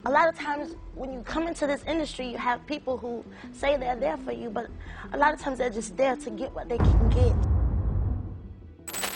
A lot of times when you come into this industry, you have people who say they're there for you, but a lot of times they're just there to get what they can get.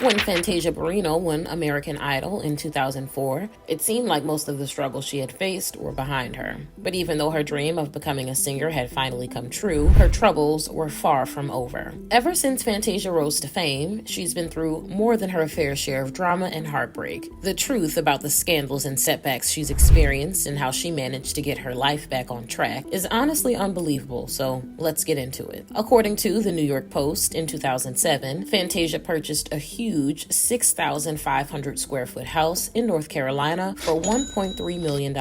When Fantasia Barrino won American Idol in 2004, it seemed like most of the struggles she had faced were behind her. But even though her dream of becoming a singer had finally come true, her troubles were far from over. Ever since Fantasia rose to fame, she's been through more than her fair share of drama and heartbreak. The truth about the scandals and setbacks she's experienced and how she managed to get her life back on track is honestly unbelievable, so let's get into it. According to the New York Post, in 2007, Fantasia purchased a huge 6,500 square foot house in North Carolina for $1.3 million.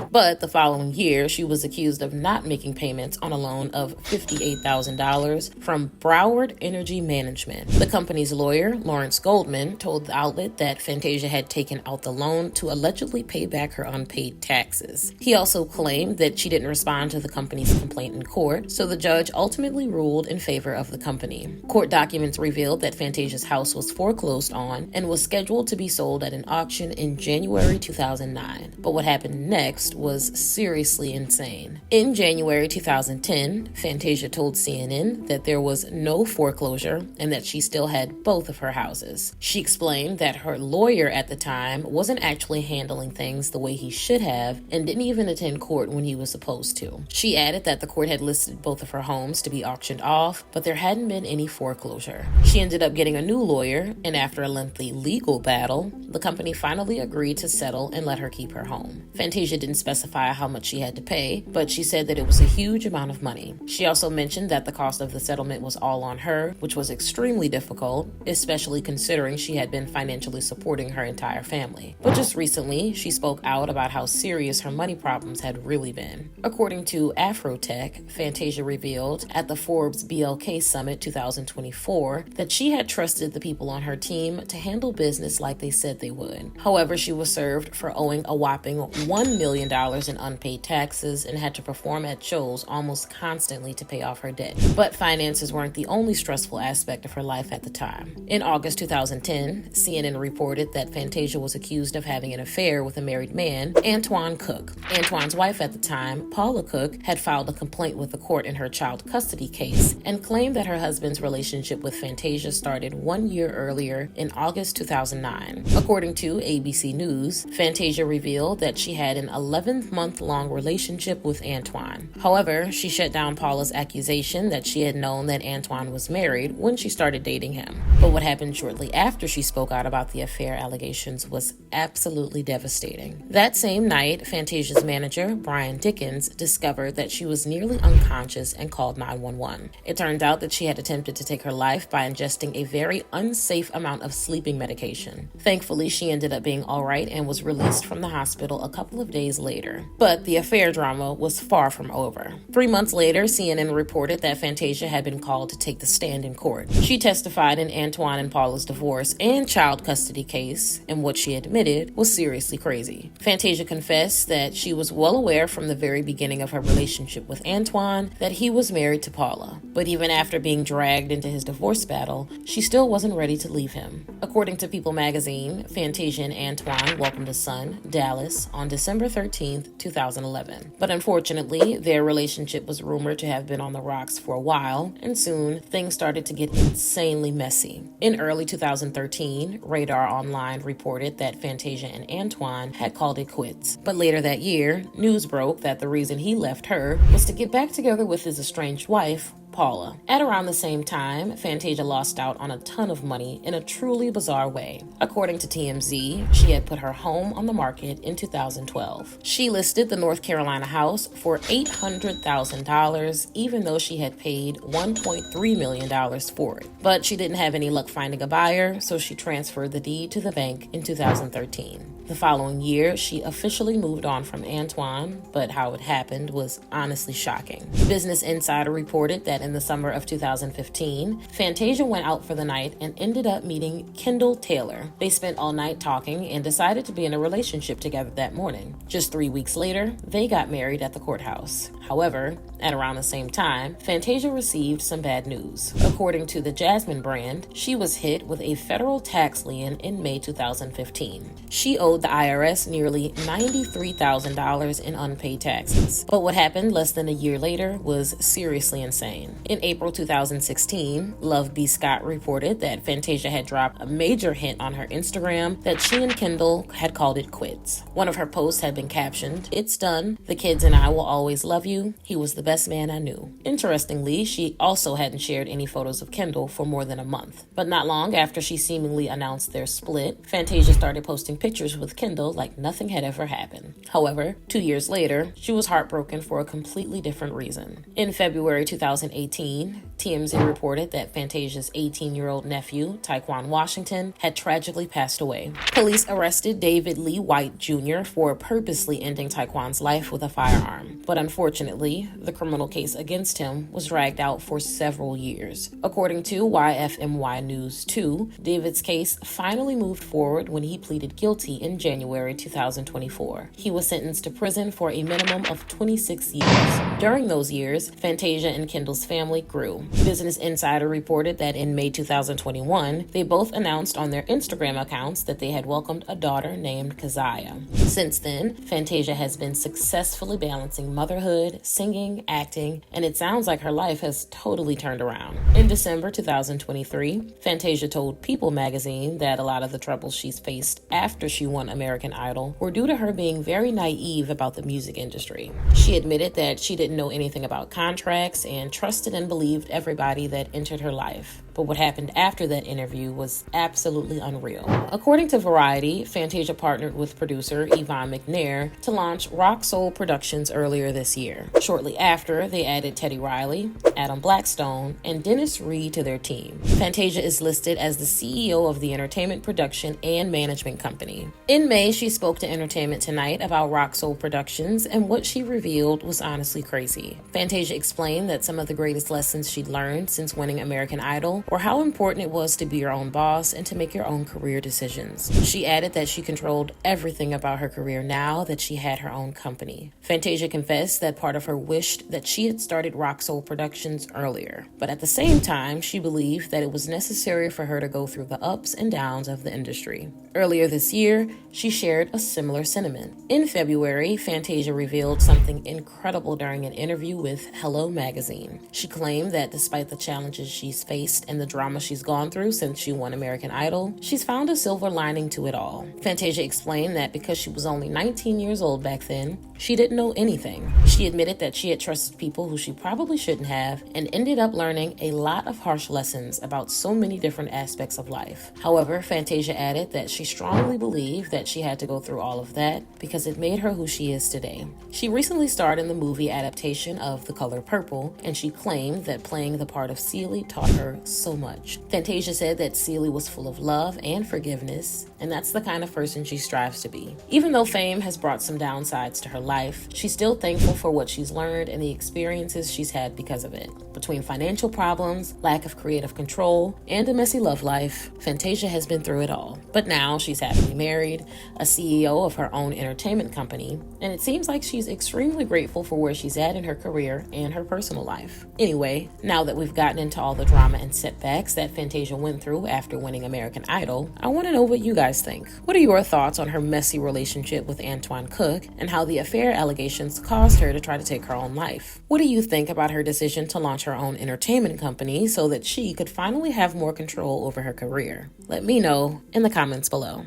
But the following year, she was accused of not making payments on a loan of $58,000 from Broward Energy Management. The company's lawyer, Lawrence Goldman, told the outlet that Fantasia had taken out the loan to allegedly pay back her unpaid taxes. He also claimed that she didn't respond to the company's complaint in court, so the judge ultimately ruled in favor of the company. Court documents revealed that Fantasia's house was foreclosed on and was scheduled to be sold at an auction in January 2009. But what happened next was seriously insane. In January 2010, Fantasia told CNN that there was no foreclosure and that she still had both of her houses. She explained that her lawyer at the time wasn't actually handling things the way he should have and didn't even attend court when he was supposed to. She added that the court had listed both of her homes to be auctioned off, but there hadn't been any foreclosure. She ended up getting a new lawyer, and after a lengthy legal battle, the company finally agreed to settle and let her keep her home. Fantasia didn't specify how much she had to pay, but she said that it was a huge amount of money. She also mentioned that the cost of the settlement was all on her, which was extremely difficult, especially considering she had been financially supporting her entire family. But just recently, she spoke out about how serious her money problems had really been. According to Afrotech, Fantasia revealed at the Forbes BLK Summit 2024 that she had trusted the people on her team to handle business like they said they would. However, she was served for owing a whopping $1 million in unpaid taxes and had to perform at shows almost constantly to pay off her debt. But finances weren't the only stressful aspect of her life at the time. In August 2010, CNN reported that Fantasia was accused of having an affair with a married man, Antoine Cook. Antoine's wife at the time, Paula Cook, had filed a complaint with the court in her child custody case and claimed that her husband's relationship with Fantasia started 1 year earlier in August 2009. According to ABC News, Fantasia revealed that she had an 11-month-long relationship with Antoine. However, she shut down Paula's accusation that she had known that Antoine was married when she started dating him. But what happened shortly after she spoke out about the affair allegations was absolutely devastating. That same night, Fantasia's manager, Brian Dickens, discovered that she was nearly unconscious and called 911. It turned out that she had attempted to take her life by ingesting a very unsafe amount of sleeping medication. Thankfully, she ended up being all right and was released from the hospital a couple of days later. But the affair drama was far from over. 3 months later, CNN reported that Fantasia had been called to take the stand in court. She testified in Antoine and Paula's divorce and child custody case, and what she admitted was seriously crazy. Fantasia confessed that she was well aware from the very beginning of her relationship with Antoine that he was married to Paula. But even after being dragged into his divorce battle, she still wasn't ready to leave him. According to People magazine, Fantasia and Antoine welcomed a son, Dallas, on December 13th, 2011. But unfortunately, their relationship was rumored to have been on the rocks for a while, and soon things started to get insanely messy. In early 2013, Radar Online reported that Fantasia and Antoine had called it quits. But later that year, news broke that the reason he left her was to get back together with his estranged wife, Paula. At around the same time, Fantasia lost out on a ton of money in a truly bizarre way. According to TMZ, she had put her home on the market in 2012. She listed the North Carolina house for $800,000, even though she had paid $1.3 million for it. But she didn't have any luck finding a buyer, so she transferred the deed to the bank in 2013. The following year, she officially moved on from Antoine, but how it happened was honestly shocking. Business Insider reported that in the summer of 2015, Fantasia went out for the night and ended up meeting Kendall Taylor. They spent all night talking and decided to be in a relationship together that morning. Just 3 weeks later, they got married at the courthouse. However, at around the same time, Fantasia received some bad news. According to the Jasmine brand, she was hit with a federal tax lien in May 2015. She owed the IRS nearly $93,000 in unpaid taxes. But what happened less than a year later was seriously insane. In April 2016, Love B. Scott reported that Fantasia had dropped a major hint on her Instagram that she and Kendall had called it quits. One of her posts had been captioned, "It's done. The kids and I will always love you. He was the best man I knew." Interestingly, she also hadn't shared any photos of Kendall for more than a month. But not long after she seemingly announced their split, Fantasia started posting pictures with Kendall like nothing had ever happened. However, 2 years later, she was heartbroken for a completely different reason. In February 2018, TMZ reported that Fantasia's 18-year-old nephew, Taekwon Washington, had tragically passed away. Police arrested David Lee White Jr. for purposely ending Taekwon's life with a firearm. But unfortunately, the criminal case against him was dragged out for several years. According to YFMY News 2, David's case finally moved forward when he pleaded guilty in January 2024. He was sentenced to prison for a minimum of 26 years. During those years, Fantasia and Kendall's family grew. Business Insider reported that in May 2021, they both announced on their Instagram accounts that they had welcomed a daughter named Keziah. Since then, Fantasia has been successfully balancing motherhood, singing, acting, and it sounds like her life has totally turned around. In December 2023, Fantasia told People magazine that a lot of the troubles she's faced after she won American Idol were due to her being very naive about the music industry. She admitted that she didn't know anything about contracts and trusted and believed everybody that entered her life. But what happened after that interview was absolutely unreal. According to Variety, Fantasia partnered with producer Yvonne McNair to launch Rock Soul Productions earlier this year. Shortly after, they added Teddy Riley, Adam Blackstone, and Dennis Reed to their team. Fantasia is listed as the CEO of the entertainment production and management company. In May, she spoke to Entertainment Tonight about Rock Soul Productions, and what she revealed was honestly crazy. Fantasia explained that some of the greatest lessons she'd learned since winning American Idol or how important it was to be your own boss and to make your own career decisions. She added that she controlled everything about her career now that she had her own company. Fantasia confessed that part of her wished that she had started Rock Soul Productions earlier, but at the same time, she believed that it was necessary for her to go through the ups and downs of the industry. Earlier this year, she shared a similar sentiment. In February, Fantasia revealed something incredible during an interview with Hello Magazine. She claimed that despite the challenges she's faced and the drama she's gone through since she won American Idol, she's found a silver lining to it all. Fantasia explained that because she was only 19 years old back then, she didn't know anything. She admitted that she had trusted people who she probably shouldn't have and ended up learning a lot of harsh lessons about so many different aspects of life. However, Fantasia added that she strongly believed that she had to go through all of that because it made her who she is today. She recently starred in the movie adaptation of The Color Purple, and she claimed that playing the part of Celie taught her so much. Fantasia said that Celie was full of love and forgiveness, and that's the kind of person she strives to be. Even though fame has brought some downsides to her life, she's still thankful for what she's learned and the experiences she's had because of it. Between financial problems, lack of creative control, and a messy love life, Fantasia has been through it all. But now she's happily married, a CEO of her own entertainment company, and it seems like she's extremely grateful for where she's at in her career and her personal life. Anyway, now that we've gotten into all the drama and setbacks that Fantasia went through after winning American Idol, I want to know what you guys think. What are your thoughts on her messy relationship with Antoine Cook and how the affair allegations caused her to try to take her own life? What do you think about her decision to launch her own entertainment company so that she could finally have more control over her career? Let me know in the comments below.